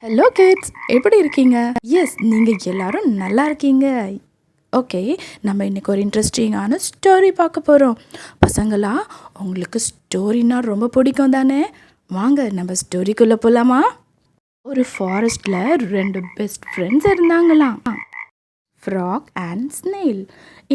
Hello kids, எப்படி இருக்கீங்க? S, நீங்கள் எல்லாரும் நல்லா இருக்கீங்க. ஓகே, நம்ம இன்னைக்கு ஒரு இன்ட்ரெஸ்டிங்கான ஸ்டோரி பார்க்க போகிறோம். பசங்களா, உங்களுக்கு ஸ்டோரினா ரொம்ப பிடிக்கும் தானே? வாங்க நம்ம ஸ்டோரிக்குள்ளே போகலாமா? ஒரு ஃபாரஸ்டில் ரெண்டு பெஸ்ட் ஃப்ரெண்ட்ஸ் இருந்தாங்களாம், ஃப்ராக் அண்ட் ஸ்னெயில்.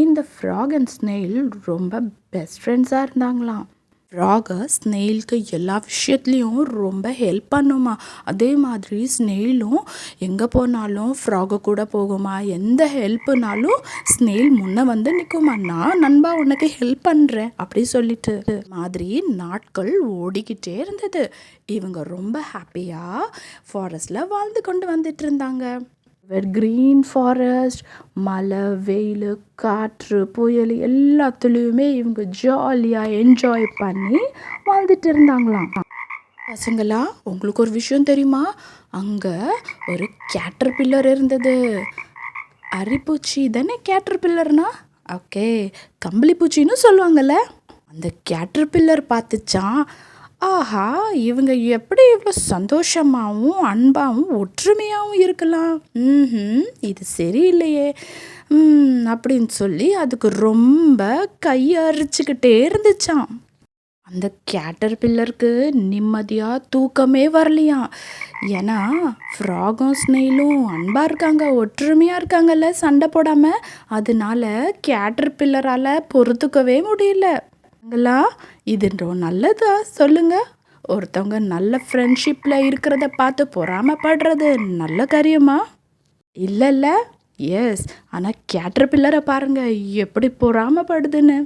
இந்த ஃப்ராக் அண்ட் ஸ்னெயில் ரொம்ப பெஸ்ட் ஃப்ரெண்ட்ஸாக இருந்தாங்களாம். ஃப்ராகை ஸ்னெயிலுக்கு எல்லா விஷயத்துலேயும் ரொம்ப ஹெல்ப் பண்ணுமா. அதே மாதிரி ஸ்னெயிலும் எங்கே போனாலும் ஃப்ராகை கூட போகுமா. எந்த ஹெல்ப்புனாலும் ஸ்னெயில் முன்ன வந்து நிற்குமா. நான் நண்பா உனக்கு ஹெல்ப் பண்ணுறேன் அப்படி சொல்லிட்டு. மாதிரி நாட்கள் ஓடிக்கிட்டே இருந்தது. இவங்க ரொம்ப ஹாப்பியாக ஃபாரஸ்டில் வாழ்ந்து கொண்டு வந்துட்டு இருந்தாங்க. கிரீன் ஃபாரஸ்ட், மழை, வெயில், காற்று, புயல் எல்லாத்துலேயுமே இவங்க ஜாலியாக என்ஜாய் பண்ணி வாழ்ந்துட்டு இருந்தாங்களாம். பசங்களா, உங்களுக்கு ஒரு விஷயம் தெரியுமா? அங்கே ஒரு கேட்டர்பில்லர் இருந்தது. அரிப்பூச்சி தானே கேட்டர்பில்லர்னா? ஓகே, கம்பளிப்பூச்சின்னு சொல்லுவாங்கள்ல. அந்த கேட்டர்பில்லர் பார்த்துச்சான், ஆஹா, இவங்க எப்படி இவ்வளோ சந்தோஷமாகவும் அன்பாகவும் ஒற்றுமையாகவும் இருக்கலாம். இது சரியில்லையே அப்படின்னு சொல்லி அதுக்கு ரொம்ப கையரிச்சுக்கிட்டே இருந்துச்சான். அந்த கேட்டர்பில்லருக்கு நிம்மதியாக தூக்கமே வரலையாம். ஏன்னா ஃப்ராகும் ஸ்னெயிலும் அன்பாக இருக்காங்க, ஒற்றுமையாக இருக்காங்கல்ல, சண்டை போடாமல். அதனால கேட்டர்பில்லரால் பொறுத்துக்கவே முடியல. இது நல்லதா சொல்லுங்க? ஒருத்தவங்க நல்ல ஃப்ரெண்ட்ஷிப்பில் இருக்கிறத பார்த்து பொறாமப்படுறது நல்ல காரியமா? இல்லைல்ல. எஸ், ஆனால் கேட்டர்பில்லரை பாருங்க எப்படி பொறாமப்படுதுன்னு.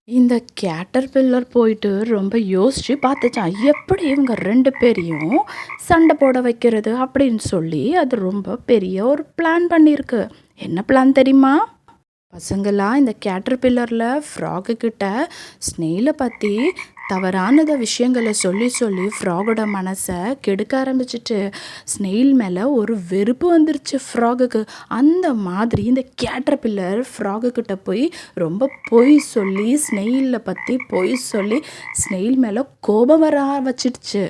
இந்த கேட்டர்பில்லர் போயிட்டு ரொம்ப யோசித்து பார்த்துச்சான், எப்படி இவங்க ரெண்டு பேரையும் சண்டை போட வைக்கிறது அப்படின்னு சொல்லி. அது ரொம்ப பெரிய ஒரு பிளான் பண்ணியிருக்கு. என்ன பிளான் தெரியுமா? பசங்களா, இந்த கேட்டர்பில்லரில் ஃப்ராகு கிட்ட ஸ்னெயிலை பற்றி தவறானத விஷயங்களை சொல்லி சொல்லி ஃப்ராகோட மனசை கெடுக்க ஆரம்பிச்சிட்டு ஸ்னெயில் மேலே ஒரு வெறுப்பு வந்துருச்சு ஃப்ராகுக்கு. அந்த மாதிரி இந்த கேட்டர்பில்லர் ஃப்ராகுக்கிட்ட போய் ரொம்ப பொய் சொல்லி ஸ்னெயிலை பற்றி பொய் சொல்லி ஸ்னெயில் மேலே கோபம் வர வச்சிடுச்சு.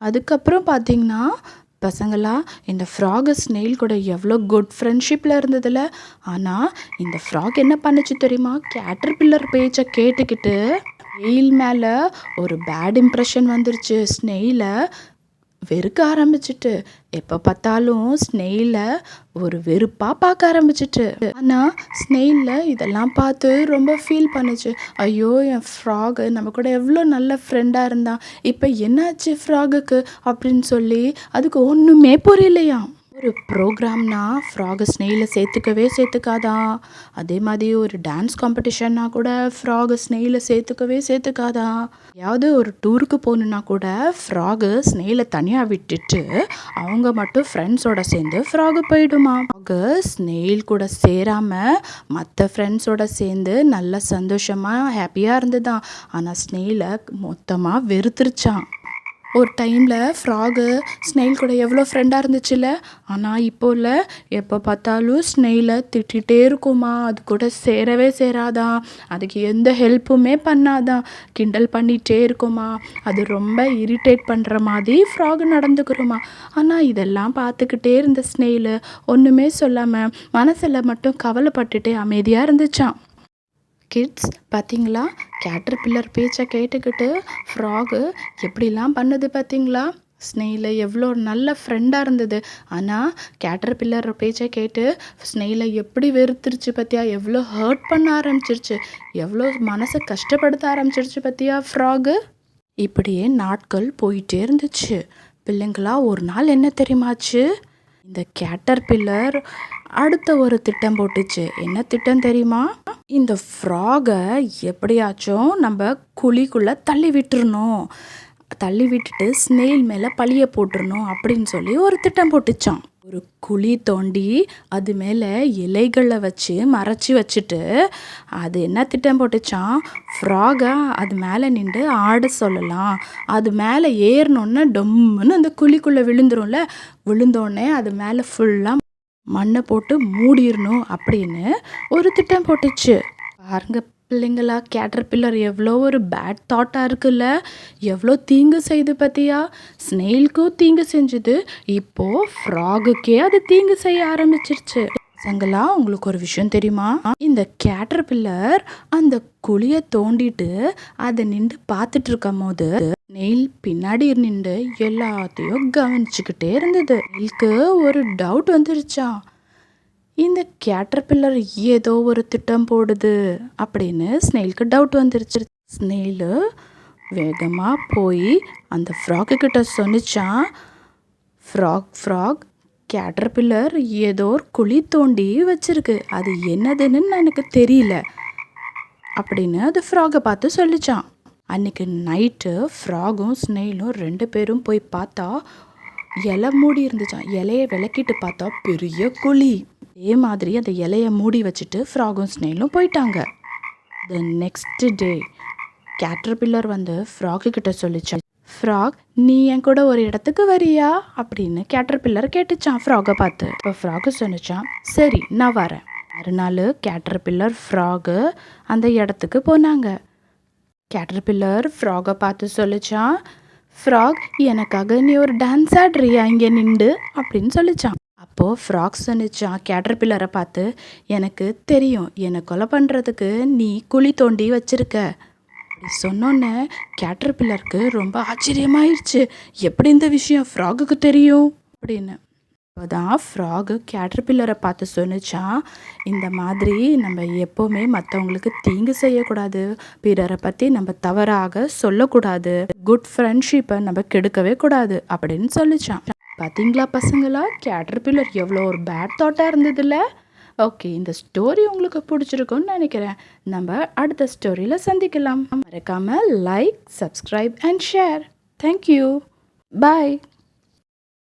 அதுக்கப்புறம் பார்த்தீங்கன்னா பசங்களா, இந்த ஃப்ராகு ஸ்னெயில் கூட எவ்வளோ குட் ஃப்ரெண்ட்ஷிப்பில் இருந்ததில்ல. ஆனால் இந்த ஃப்ராக் என்ன பண்ணுச்சு தெரியுமா? கேட்டர்பில்லர் பேச்சை கேட்டுக்கிட்டு ஸ்னெயில் மேலே ஒரு பேட் இம்ப்ரெஷன் வந்துருச்சு. ஸ்னெயிலை வெறுக்க ஆரம்பிச்சிட்டு எப்போ பார்த்தாலும் ஸ்னெயிலை ஒரு வெறுப்பாக பார்க்க ஆரம்பிச்சிட்டு. ஆனால் ஸ்னெயிலில் இதெல்லாம் பார்த்து ரொம்ப ஃபீல் பண்ணுச்சு. ஐயோ, என் ஃப்ராகு நம்ம கூட எவ்வளோ நல்ல ஃப்ரெண்டாக இருந்தான், இப்போ என்னாச்சு ஃப்ராகுக்கு அப்படின்னு சொல்லி அதுக்கு ஒன்றுமே புரியலையாம். ஒரு ப்ரோக்ராம்னா ஃப்ராகு ஸ்னெயிலை சேர்த்துக்காதான். அதே மாதிரி ஒரு டான்ஸ் காம்படிஷன்னா கூட ஃப்ராகு ஸ்னெயிலை சேர்த்துக்காதான். யாவது ஒரு டூருக்கு போகணுன்னா கூட ஃப்ராகு ஸ்னெயிலை தனியாக விட்டுட்டு அவங்க மட்டும் ஃப்ரெண்ட்ஸோட சேர்ந்து ஃப்ராகு போயிடுமா. ஃப்ராகு ஸ்னெயில் கூட சேராமல் மற்ற ஃப்ரெண்ட்ஸோட சேர்ந்து நல்ல சந்தோஷமாக ஹாப்பியாக இருந்துதான். ஆனால் ஸ்னெயிலை மொத்தமாக வெறுத்துருச்சான். ஒரு டைமில் ஃப்ராகு ஸ்னெயில் கூட எவ்வளோ ஃப்ரெண்டாக இருந்துச்சுல்ல. ஆனால் இப்போ இல்லை, எப்போ பார்த்தாலும் ஸ்னெயிலை திட்டிகிட்டே இருக்குமா. அது கூட சேரவே சேராதான். அதுக்கு எந்த ஹெல்ப்புமே பண்ணாதான். கிண்டல் பண்ணிகிட்டே இருக்குமா. அது ரொம்ப இரிட்டேட் பண்ணுற மாதிரி ஃப்ராகு நடந்துக்கிறோமா. ஆனால் இதெல்லாம் பார்த்துக்கிட்டே இருந்த ஸ்னெயிலு ஒன்றுமே சொல்லாமல் மனசில் மட்டும் கவலைப்பட்டுட்டே அமைதியாக இருந்துச்சான். கிட்ஸ் பார்த்தீங்களா, கேட்டர்பில்லர் பேச்சை கேட்டுக்கிட்டு ஃப்ராகு எப்படிலாம் பண்ணுது பார்த்தீங்களா. ஸ்னெயிலை எவ்வளோ நல்ல ஃப்ரெண்டாக இருந்தது. ஆனால் கேட்டர்பில்லர் பேச்சை கேட்டு ஸ்னெயிலை எப்படி வெறுத்துருச்சு பார்த்தியா. எவ்வளோ ஹர்ட் பண்ண ஆரம்பிச்சிருச்சு, எவ்வளோ மனசை கஷ்டப்படுத்த ஆரம்பிச்சிருச்சு பார்த்தியா ஃப்ராகு. இப்படியே நாட்கள் போயிட்டே இருந்துச்சு. பிள்ளைங்களா, ஒரு நாள் என்ன தெரியுமாச்சு? இந்த கேட்டர்பில்லர் அடுத்த ஒரு திட்டம் போட்டுச்சு. என்ன திட்டம் தெரியுமா? இந்த ஃப்ராகை எப்படியாச்சும் நம்ம குழிக்குள்ளே தள்ளி விட்டுட்டு ஸ்னெயில் மேலே பழிய போட்டுருணும் அப்படின்னு சொல்லி ஒரு திட்டம் போட்டுச்சான். ஒரு குழி தோண்டி அது மேலே இலைகளை வச்சு மறைச்சி வச்சுட்டு அது என்ன திட்டம் போட்டுச்சான்? ஃப்ராகை அது மேலே நின்று ஆட சொல்லலாம். அது மேலே ஏறினோன்னே டொம்முன்னு அந்த குழிக்குள்ளே விழுந்தோடனே அது மேலே ஃபுல்லாக மண்ணை போட்டு மூடிடணும் அப்படின்னு ஒரு திட்டம் போட்டுச்சு. பாருங்க பிள்ளைங்களா, கேட்டர்பில்லர் எவ்வளோ ஒரு பேட் தாட்டாக இருக்குல்ல. எவ்வளோ தீங்கு செய்யுது பார்த்தியா? ஸ்னெயிலுக்கும் தீங்கு செஞ்சுது, இப்போது ஃப்ராகுக்கே அது தீங்கு செய்ய ஆரம்பிச்சிருச்சு. பசங்களா, உங்களுக்கு ஒரு விஷயம் தெரியுமா? இந்த கேட்டர்பில்லர் அந்த குழியை தோண்டிட்டு அதை நின்று பார்த்துட்டு இருக்கும் போது நெயில் பின்னாடி நின்று எல்லாத்தையும் கவனிச்சுக்கிட்டே இருந்தது. நெயிலுக்கு ஒரு டவுட் வந்துருச்சா, இந்த கேட்டர்பில்லர் ஏதோ ஒரு திட்டம் போடுது அப்படின்னு ஸ்னெயிலுக்கு டவுட் வந்துருச்சு. ஸ்னெயிலு வேகமாக போய் அந்த ஃப்ராக்கு கிட்ட சொன்னிச்சான், ஃப்ராக் கேட்டர்பில்லர் ஏதோ ஒரு குழி தோண்டி வச்சிருக்கு, அது என்னதுன்னு எனக்கு தெரியல அப்படின்னு அது ஃப்ராகை பார்த்து சொல்லிச்சான். அன்னைக்கு நைட்டு ஃப்ராகும் ஸ்னெயிலும் 2 பேரும் போய் பார்த்தா இலை மூடி இருந்துச்சான். இலையை விளக்கிட்டு பார்த்தா பெரிய குழி. அதே மாதிரி அந்த இலையை மூடி வச்சுட்டு ஃப்ராகும் ஸ்னெயிலும் போயிட்டாங்க. த நெக்ஸ்ட் டே கேட்டர்பில்லர் வந்து ஃப்ராகு கிட்ட சொல்லிச்சான், ஃப்ராக், நீ என் கூட ஒரு இடத்துக்கு வரியா அப்படின்னு கேட்டர்பில்லர் கேட்டுச்சான் ஃப்ராகை பார்த்து. இப்போ ஃப்ராகு சொன்னிச்சான், சரி நான் வரேன். மறுநாள் கேட்டர்பில்லர் ஃப்ராகு அந்த இடத்துக்கு போனாங்க. கேட்டர்பில்லர் ஃப்ராகை பார்த்து சொல்லிச்சான், ஃப்ராக், எனக்காக நீ ஒரு டான்ஸ் ஆடுறியா இங்கே நின்று அப்படின்னு சொல்லிச்சான். அப்போது ஃப்ராக் சொன்னிச்சான் கேட்டர்பில்லரை பார்த்து, எனக்கு தெரியும், என்னை கொலை பண்ணுறதுக்கு நீ குழி தோண்டி வச்சிருக்க. அப்படி சொன்னோன்னே கேட்டர்பில்லருக்கு ரொம்ப ஆச்சரியமாயிருச்சு, எப்படி இந்த விஷயம் ஃப்ராகுக்கு தெரியும் அப்படின்னு. அப்போதான் ஃப்ராகு கேட்டர்பில்லரை பார்த்து சொன்னிச்சான், இந்த மாதிரி நம்ம எப்போவுமே மற்றவங்களுக்கு தீங்கு செய்யக்கூடாது, பிறரை பற்றி நம்ம தவறாக சொல்லக்கூடாது, குட் ஃப்ரெண்ட்ஷிப்பை நம்ம கெடுக்கவே கூடாது அப்படின்னு சொல்லிச்சான். பார்த்தீங்களா பசங்களா, கேட்டர்பில்லர் எவ்வளோ ஒரு பேட் தாட்டாக இருந்ததில்ல. ஓகே, இந்த ஸ்டோரி உங்களுக்கு பிடிச்சிருக்குன்னு நினைக்கிறேன். நம்ம அடுத்த ஸ்டோரியில் சந்திக்கலாம். மறக்காமல் like, subscribe and share. Thank you. Bye.